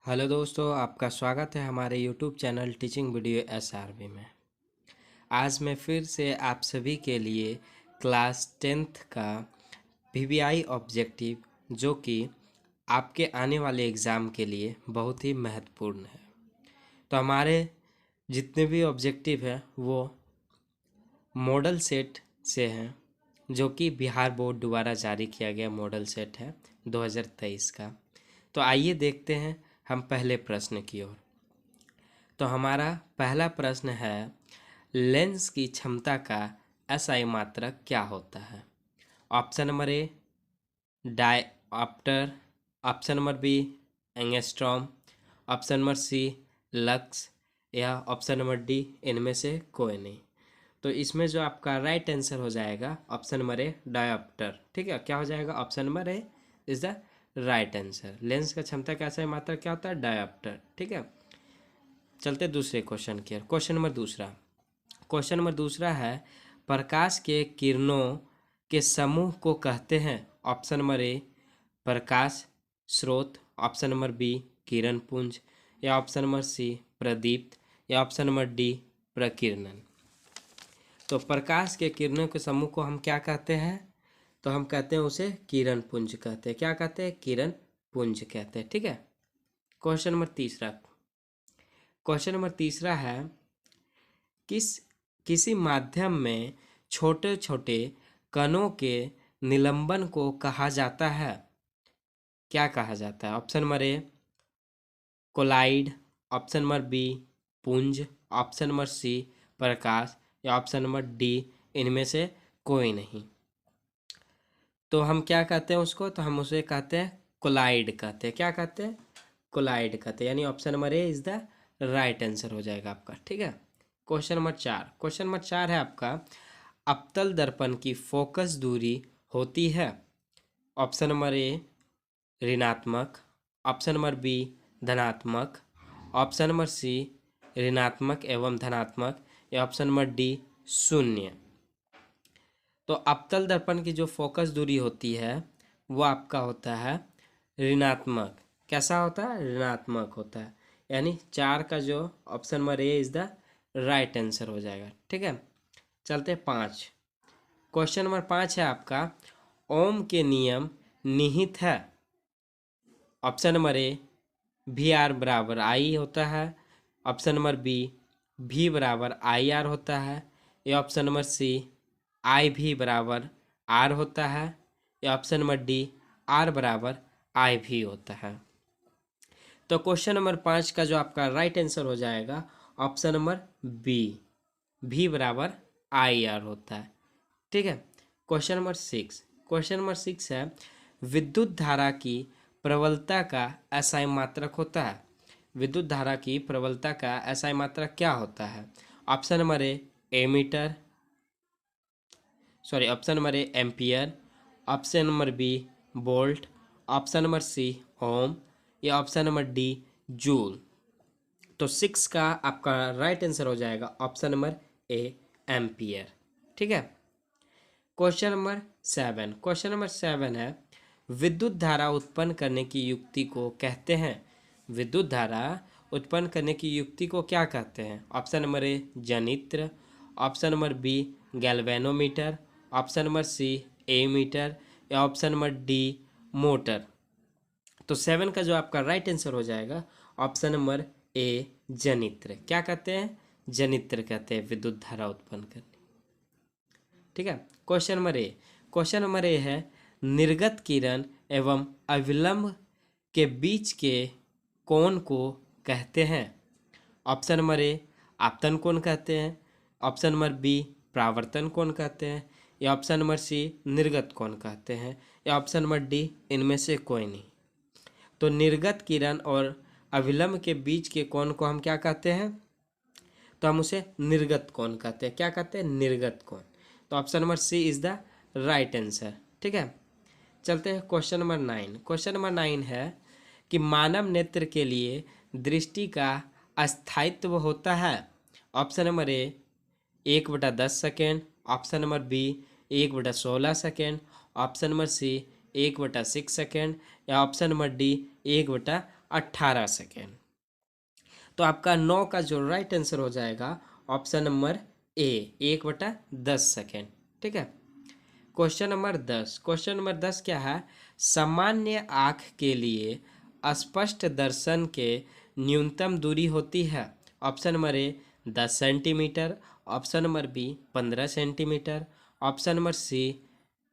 Hello दोस्तों, आपका स्वागत है हमारे YouTube channel teaching video SRB में। आज मैं फिर से आप सभी के लिए क्लास 10th का पीबीआई ऑब्जेक्टिव, जो कि आपके आने वाले एग्ज़ाम के लिए बहुत ही महत्वपूर्ण है। तो हमारे जितने भी ऑब्जेक्टिव हैं वो मॉडल सेट से हैं, जो कि बिहार बोर्ड द्वारा जारी किया गया मॉडल सेट है 2023 का। तो आइए देखते हैं हम पहले प्रश्न की ओर। तो हमारा पहला प्रश्न है, लेंस की क्षमता का एसआई मात्रक क्या होता है? Option number A dioptre, option number B angstrom, option number C lux, या ऑप्शन नंबर डी इनमें से कोई नहीं। तो इसमें जो आपका राइट आंसर हो जाएगा ऑप्शन नंबर ए डायऑप्टर। ठीक है, क्या हो जाएगा? Option number A is the right answer. Lens का क्षमता का एसआई मात्रक क्या होता है? डायऑप्टर। ठीक है, चलते दूसरे क्वेश्चन की ओर। क्वेश्चन नंबर दूसरा है, प्रकाश के किरणों के समूह को कहते हैं। ऑप्शन नंबर ए प्रकाश स्रोत, ऑप्शन नंबर बी किरण पुंज, या ऑप्शन नंबर सी प्रदीप्त, या ऑप्शन नंबर डी प्रकीर्णन। तो प्रकाश के किरणों के समूह को हम क्या कहते हैं? तो हम कहते हैं उसे किरण पुंज कहते हैं। क्या कहते हैं? किरण पुंज कहते हैं। ठीक है, क्वेश्चन नंबर तीसरा है, किसी माध्यम में छोटे छोटे कणों के निलंबन को कहा जाता है? क्या कहा जाता है? Option number A colloid, option number B पुंज, ऑप्शन नंबर सी प्रकाश, या ऑप्शन नंबर डी इनमें से कोई नहीं। तो हम क्या कहते हैं उसको? तो हम उसे कहते हैं कोलाइड कहते हैं। क्या कहते हैं? कोलाइड कहते हैं। यानी option number A is the right answer हो जाएगा आपका। ठीक है, क्वेश्चन नंबर चार है आपका, अवतल दर्पण की फोकस दूरी होती है। ऑप्शन नंबर ए ऋणात्मक, ऑप्शन नंबर बी धनात्मक, ऑप्शन नंबर सी ऋणात्मक एवं धनात्मक, या ऑप्शन नंबर डी शून्य। तो अवतल दर्पण की जो फोकस दूरी होती है वो आपका होता है ऋणात्मक। कैसा होता है? ऋणात्मक होता है। यानी चार का जो option number A is the right answer हो जाएगा। ठीक है, चलते पाँच। क्वेश्चन नंबर 5 है आपका, ओम के नियम निहित है। Option number A V R बराबर आई होता है, ऑप्शन नंबर बी भी बराबर आई आर होता है, या ऑप्शन नंबर सी आई भी बराबर आर होता है, या ऑप्शन नंबर डी आर बराबर आई भी होता है। तो क्वेश्चन नंबर 5 का जो आपका राइट आंसर हो जाएगा ऑप्शन नंबर बी, भी बराबर आई आर होता है। ठीक है, क्वेश्चन नंबर सिक्स है, विद्युत धारा की प्रबलता का एसआई मात्रक होता है। विद्युत धारा की प्रबलता का एसआई मात्रक क्या होता है? Option number A metre, option number A ampere, option number B volt, option number C ohm, या ऑप्शन नंबर डी जूल। तो 6 का आपका राइट आंसर हो जाएगा ऑप्शन नंबर ए एम्पियर। ठीक है, क्वेश्चन नंबर 7 है, विद्युत धारा उत्पन्न करने की युक्ति को कहते हैं। विद्युत धारा उत्पन्न करने की युक्ति को क्या कहते हैं? ऑप्शन नंबर ए जनित्र, option number B galvanometer, option number C ammeter, या ऑप्शन नंबर डी मोटर। तो 7 का जो आपका राइट आंसर हो जाएगा ऑप्शन नंबर ए जनित्र। क्या कहते हैं? जनित्र कहते हैं विद्युत धारा उत्पन्न करने। ठीक है, क्वेश्चन नंबर ए है, निर्गत किरण एवं अविलंब के बीच के कोण को कहते हैं। ऑप्शन नंबर ए आपतन कोण कहते हैं, ऑप्शन नंबर बी परावर्तन कोण कहते हैं, या ऑप्शन नंबर सी निर्गत कोण कहते हैं, या ऑप्शन नंबर डी इनमें से कोई नहीं। तो निर्गत किरण और अविलंब के बीच के कोण को हम क्या कहते हैं? तो हम उसे निर्गत कोण कहते हैं। क्या कहते हैं? निर्गत कोण। तो option number C is the right answer. ठीक है, चलते हैं क्वेश्चन नंबर 9 है कि मानव नेत्र के लिए दृष्टि का अस्थायित्व होता है। Option number A 1/10 second, option number B 1/16 second, option number C 1/6 second, या ऑप्शन नंबर डी 1/8 18 सेकेंड। तो आपका 9 का जो राइट आंसर हो जाएगा ऑप्शन नंबर ए, 1/10 सेकेंड। ठीक है। क्वेश्चन नंबर 10 क्या है? सामान्य आँख के लिए स्पष्ट दर्शन के न्यूनतम दूरी होती है। Option number A 10 centimetre, option number B 15 centimetre, option number C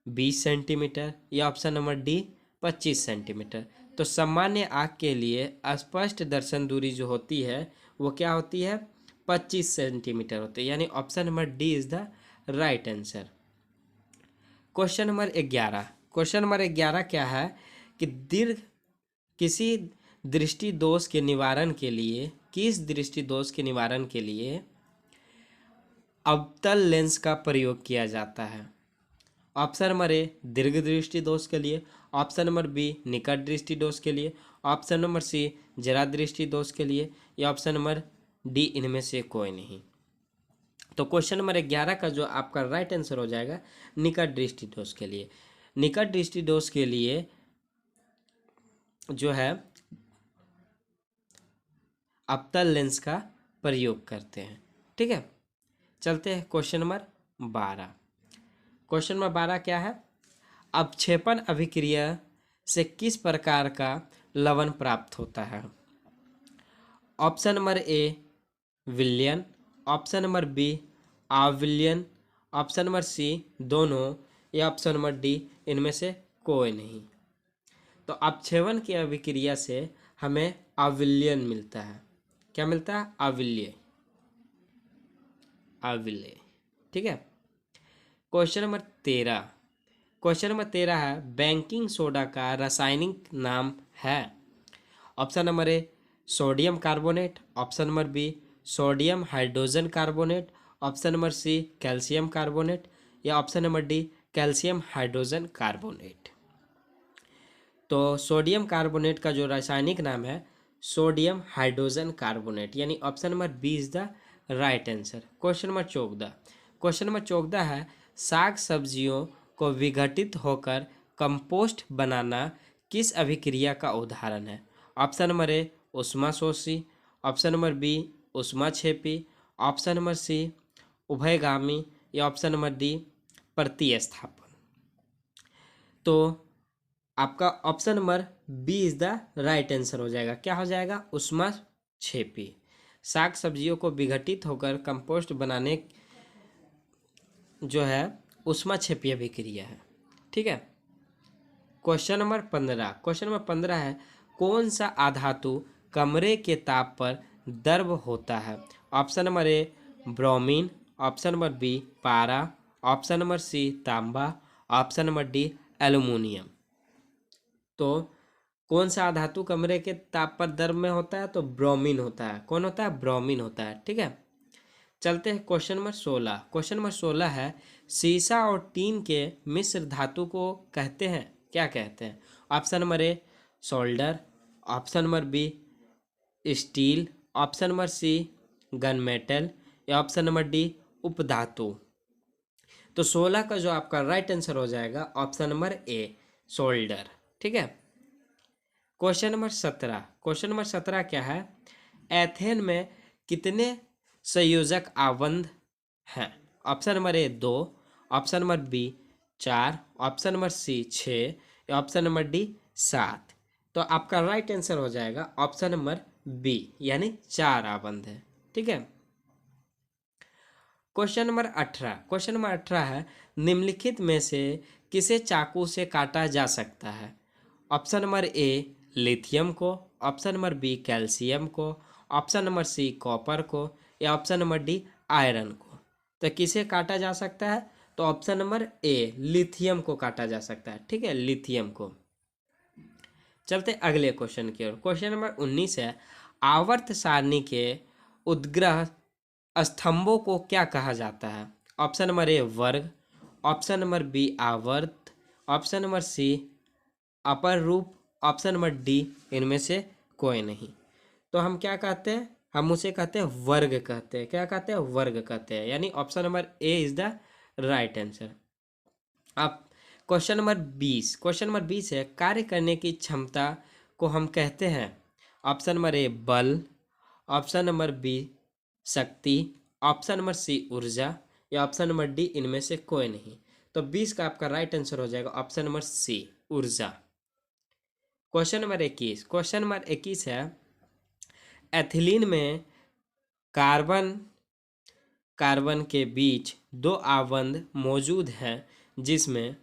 20 centimetre या ऑप्शन नंबर डी 25 सेंटीमीटर। तो सामान्य आँख के लिए स्पष्ट दर्शन दूरी जो होती है वो क्या होती है? 25 सेंटीमीटर होती है, यानी option number D is the right answer. Question number 11 क्या है कि किसी दृष्टि दोष के निवारण के लिए अवतल लेंस का प्रयोग किया जाता है। ऑप्शन नंबर ए दीर्घ दृष्टि दोष के लिए, ऑप्शन नंबर बी निकट दृष्टि दोष के लिए, ऑप्शन नंबर सी जरा दृष्टि दोष के लिए या ऑप्शन नंबर डी इनमें से कोई नहीं। तो क्वेश्चन नंबर 11 का जो आपका राइट आंसर हो जाएगा निकट दृष्टि दोष के लिए। निकट दृष्टि दोष के लिए जो है अवतल लेंस का प्रयोग करते हैं। ठीक है। चलते हैं क्वेश्चन नंबर 12। क्वेश्चन नंबर 12 क्या है? अवक्षेपण अभिक्रिया से किस प्रकार का लवण प्राप्त होता है? ऑप्शन नंबर ए विलयन, ऑप्शन नंबर बी अविलयन, ऑप्शन नंबर सी दोनों या ऑप्शन नंबर डी इनमें से कोई नहीं। तो अपक्षेपण की अभिक्रिया से हमें अविलयन मिलता है। क्या मिलता है? अविलय। ठीक है। क्वेश्चन नंबर 13 है बेकिंग सोडा का रासायनिक नाम है। Option number A sodium carbonate, option number B sodium hydrogen carbonate, option number C calcium carbonate या option number D calcium hydrogen carbonate. तो सोडियम कार्बोनेट का जो रासायनिक नाम है सोडियम हाइड्रोजन कार्बोनेट, यानी option number B is the right answer. Question number 14 है साग सब्जियों को विघटित होकर कंपोस्ट बनाना किस अभिक्रिया का उदाहरण है? ऑप्शन नंबर ए ऊष्माशोषी, ऑप्शन नंबर बी ऊष्माक्षेपी, ऑप्शन नंबर सी उभयगामी या ऑप्शन नंबर डी प्रतिस्थापन। तो आपका option number B is the right answer हो जाएगा। क्या हो जाएगा? ऊष्माक्षेपी। साग सब्जियों को विघटित होकर कंपोस्ट बनाने जो है ऊष्माक्षेपी अभिक्रिया है। ठीक है। क्वेश्चन नंबर 15 है कौन सा अधातु कमरे के ताप पर द्रव होता है? Option number A bromine, option number B पारा, ऑप्शन नंबर सी तांबा, ऑप्शन नंबर डी एल्युमिनियम। तो कौन सा धातु कमरे के ताप पर द्रव में होता है? तो ब्रोमीन होता है। कौन होता है? ब्रोमीन होता है। ठीक है। चलते हैं क्वेश्चन नंबर 16 है सीसा और टीन के मिश्र धातु को कहते हैं, क्या कहते हैं? Option number A solder, option number B steel, option number C gun metal या ऑप्शन नंबर डी उपधातु। तो 16 का जो आपका राइट आंसर हो जाएगा ऑप्शन नंबर ए सोल्डर। ठीक है। क्वेश्चन नंबर 17 क्या है? एथेन में कितने संयोजक आबंध हैं? Option number A 2, option number B 4, option number C 6 या ऑप्शन नंबर डी 7। तो आपका राइट आंसर हो जाएगा ऑप्शन नंबर बी, यानी 4 आबंध है। ठीक है। क्वेश्चन नंबर 18 है निम्नलिखित में से किसे चाकू से काटा जा सकता है? ऑप्शन नंबर ए लिथियम को, ऑप्शन नंबर बी कैल्शियम को, ऑप्शन नंबर सी कॉपर को या ऑप्शन नंबर डी आयरन को। तो किसे काटा जा सकता है? तो ऑप्शन नंबर ए लिथियम को काटा जा सकता है। ठीक है, लिथियम को। चलते अगले क्वेश्चन की ओर। क्वेश्चन नंबर 19 है आवर्त सारणी के उद्ग्रह स्तंभों को क्या कहा जाता है? ऑप्शन नंबर ए वर्ग, ऑप्शन नंबर बी आवर्त, ऑप्शन नंबर सी अपर रूप, ऑप्शन नंबर डी इनमें से कोई नहीं। तो हम क्या कहते हैं? हम उसे कहते हैं वर्ग कहते हैं। क्या कहते हैं? वर्ग कहते हैं, यानी option number A is the right answer. अब क्वेश्चन नंबर 20 है कार्य करने की क्षमता को हम कहते हैं। ऑप्शन नंबर ए बल, ऑप्शन नंबर बी शक्ति, ऑप्शन नंबर सी ऊर्जा या ऑप्शन नंबर डी इनमें से कोई नहीं। तो 20 का आपका राइट आंसर हो जाएगा ऑप्शन नंबर सी ऊर्जा। क्वेश्चन नंबर 21, क्वेश्चन नंबर 21 है एथिलीन में कार्बन कार्बन के बीच दो आबंध मौजूद हैं जिसमें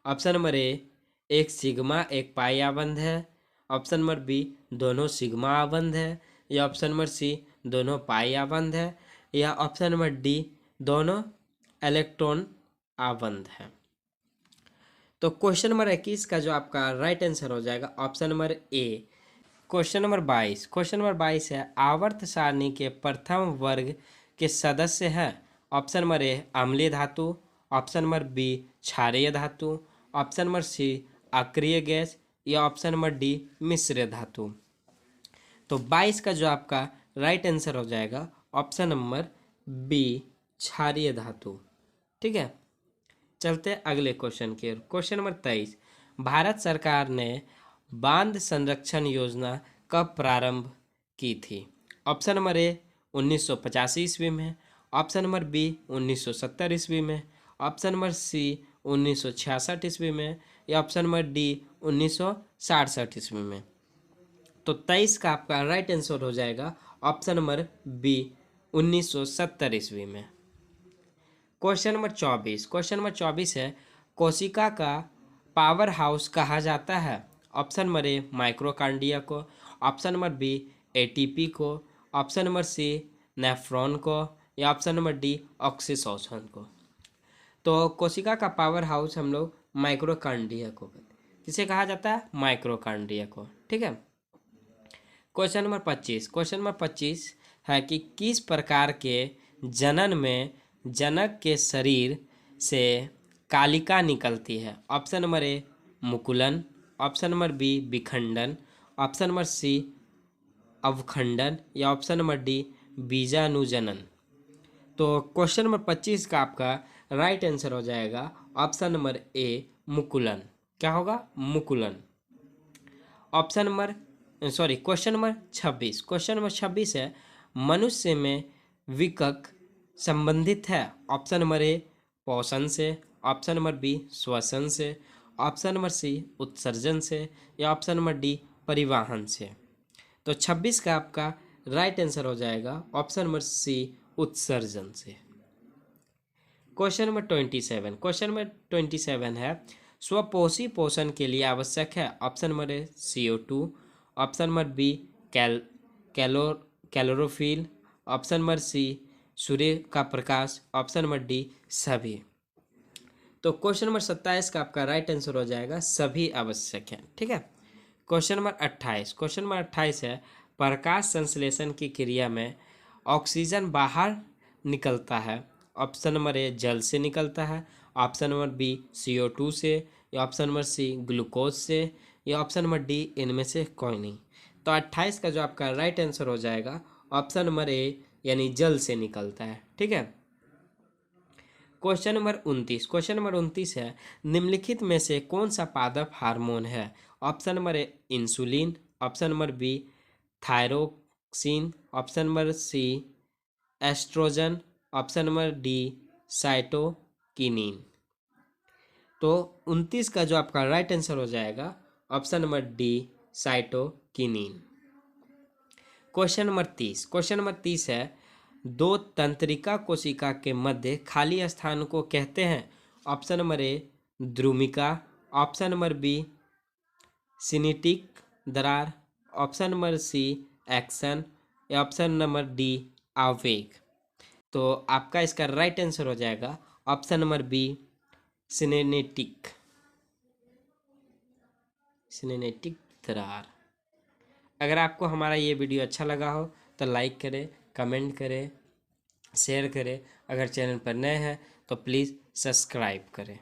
ऑप्शन नंबर ए एक सिग्मा एक पाई आबंध है, ऑप्शन नंबर बी दोनों सिग्मा आबंध है या ऑप्शन नंबर सी दोनों पाई आबंध है या ऑप्शन नंबर डी दोनों इलेक्ट्रॉन आबंध है। तो क्वेश्चन नंबर 21 का जो आपका राइट आंसर हो जाएगा ऑप्शन नंबर ए। क्वेश्चन नंबर 22, क्वेश्चन नंबर 22 है आवर्त सारणी के प्रथम वर्ग के सदस्य है ऑप्शन नंबर ए अम्लीय धातु, ऑप्शन नंबर बी क्षारीय धातु, ऑप्शन नंबर सी अक्रिय गैस या ऑप्शन नंबर डी मिश्र धातु। तो 22 का जो आपका राइट आंसर हो जाएगा ऑप्शन नंबर बी क्षारीय धातु। ठीक है, चलते अगले क्वेश्चन के। क्वेश्चन नंबर 23, भारत सरकार ने बांध संरक्षण योजना कब प्रारंभ की थी? ऑप्शन नंबर ए 1985 ईस्वी में, ऑप्शन नंबर बी 1970 ईस्वी में, ऑप्शन नंबर सी 1966 ईस्वी में या ऑप्शन नंबर डी 1967 ईस्वी में। तो 23 का आपका राइट आंसर हो जाएगा ऑप्शन नंबर बी 1970 ईस्वी में। क्वेश्चन नंबर 24, क्वेश्चन नंबर 24 है कोशिका का पावर हाउस कहा जाता है? ऑप्शन नंबर ए माइक्रोकांडिया को, ऑप्शन नंबर बी एटीपी को, ऑप्शन नंबर सी नेफ्रॉन को या ऑप्शन नंबर डी ऑक्सीटोसिन को। तो कोशिका का पावर हाउस हम लोग माइक्रोकांडिया को, किसे कहा जाता है? माइक्रोकांडिया को। ठीक है, क्वेश्चन नंबर 25, क्वेश्चन नंबर 25 है कि किस प्रकार के जनन में जनक के शरीर से कालिका निकलती है? ऑप्शन नंबर ए मुकुलन, ऑप्शन नंबर बी विखंडन, ऑप्शन नंबर सी अवखंडन या ऑप्शन नंबर डी बीजाणुजनन। तो क्वेश्चन नंबर 25 का आपका राइट आंसर हो जाएगा ऑप्शन नंबर ए मुकुलन। क्या होगा? मुकुलन। Option number question number 26, question number 26 है मनुष्य में विकक संबंधित है? ऑप्शन नंबर ए पोषण से, ऑप्शन नंबर बी श्वसन से, ऑप्शन नंबर सी उत्सर्जन से या ऑप्शन नंबर डी परिवहन से। तो 26 का आपका राइट आंसर हो जाएगा ऑप्शन नंबर सी उत्सर्जन से। क्वेश्चन नंबर 27, क्वेश्चन नंबर 27 है स्वपोषी पोषण के लिए आवश्यक है? Option number A CO2, option number B chlorophyll, option number C सूर्य का प्रकाश, ऑप्शन नंबर डी सभी। तो क्वेश्चन नंबर 27 का आपका राइट आंसर हो जाएगा सभी आवश्यक है। ठीक है, क्वेश्चन नंबर 28, क्वेश्चन नंबर 28 है प्रकाश संश्लेषण की क्रिया में ऑक्सीजन बाहर निकलता है? ऑप्शन नंबर ए जल से निकलता है, ऑप्शन नंबर बी CO2 से या ऑप्शन नंबर सी ग्लूकोज से या ऑप्शन नंबर डी इनमें से कोई नहीं। तो 28 का जो आपका राइट आंसर हो जाएगा ऑप्शन नंबर ए यानी जल से निकलता है। ठीक है, क्वेश्चन नंबर 29, क्वेश्चन नंबर 29 है निम्नलिखित में से कौन सा पादप हार्मोन है? Option number A insulin, option number B thyroxine, option number C oestrogen, option number D cytokinin. तो 29 का जो आपका राइट आंसर हो जाएगा option number D cytokinin. Question number 30, question number 30 है दो तंत्रिका कोशिका के मध्य खाली स्थान को कहते हैं? ऑप्शन नंबर ए द्रुमिका, ऑप्शन नंबर बी सिनेटिक दरार, ऑप्शन नंबर सी एक्शन या ऑप्शन नंबर डी आवेग। तो आपका इसका राइट आंसर हो जाएगा ऑप्शन नंबर बी सिनेटिक दरार। अगर आपको हमारा ये वीडियो अच्छा लगा हो तो लाइक करें, कमेंट करें, शेयर करें। अगर चैनल पर नए हैं तो प्लीज़ सब्सक्राइब करें।